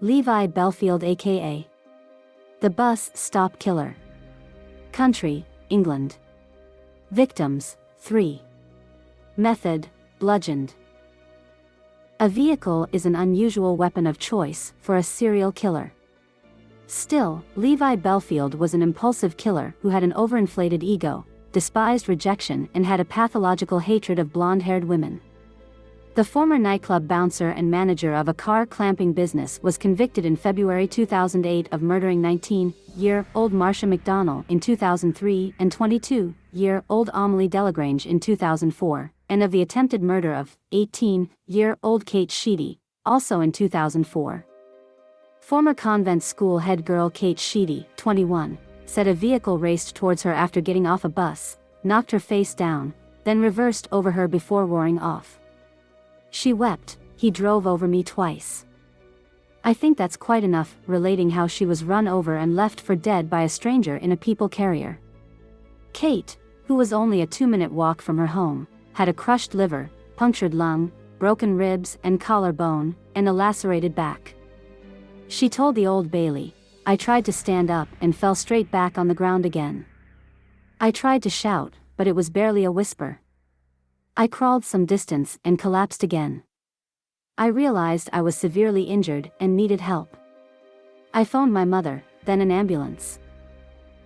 Levi Bellfield aka the Bus Stop Killer. Country, England. Victims, 3. Method, bludgeoned. A vehicle is an unusual weapon of choice for a serial killer. Still, Levi Bellfield was an impulsive killer who had an overinflated ego, despised rejection, and had a pathological hatred of blonde-haired women. The former nightclub bouncer and manager of a car clamping business was convicted in February 2008 of murdering 19-year-old Marsha McDonnell in 2003 and 22-year-old Amelie Delagrange in 2004, and of the attempted murder of 18-year-old Kate Sheedy, also in 2004. Former convent school head girl Kate Sheedy, 21, said a vehicle raced towards her after getting off a bus, knocked her face down, then reversed over her before roaring off. She wept, "He drove over me twice." I think that's quite enough, relating how she was run over and left for dead by a stranger in a people carrier. Kate, who was only a 2-minute walk from her home, had a crushed liver, punctured lung, broken ribs and collarbone, and a lacerated back. She told the Old Bailey, "I tried to stand up and fell straight back on the ground again. I tried to shout, but it was barely a whisper. I crawled some distance and collapsed again. I realized I was severely injured and needed help. I phoned my mother, then an ambulance."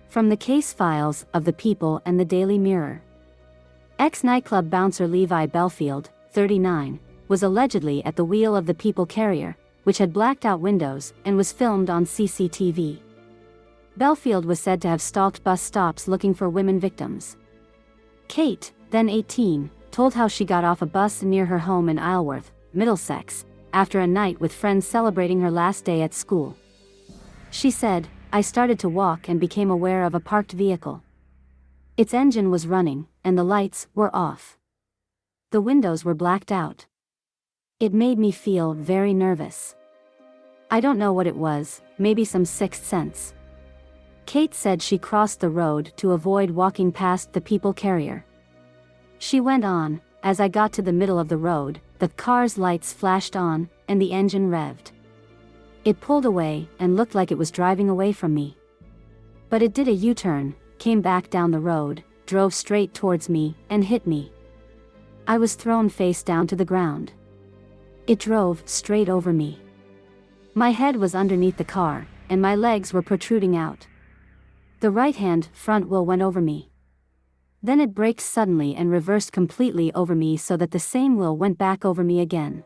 From the case files of The People and the Daily Mirror. Ex-nightclub bouncer Levi Bellfield, 39, was allegedly at the wheel of the People carrier, which had blacked out windows and was filmed on CCTV. Bellfield was said to have stalked bus stops looking for women victims. Kate, then 18, told how she got off a bus near her home in Isleworth, Middlesex, after a night with friends celebrating her last day at school. She said, "I started to walk and became aware of a parked vehicle. Its engine was running, and the lights were off. The windows were blacked out. It made me feel very nervous. I don't know what it was, maybe some sixth sense." Kate said she crossed the road to avoid walking past the People carrier. She went on, "As I got to the middle of the road, the car's lights flashed on, and the engine revved. It pulled away and looked like it was driving away from me. But it did a U-turn, came back down the road, drove straight towards me, and hit me. I was thrown face down to the ground. It drove straight over me. My head was underneath the car, and my legs were protruding out. The right-hand front wheel went over me. Then it braked suddenly and reversed completely over me so that the same wheel went back over me again.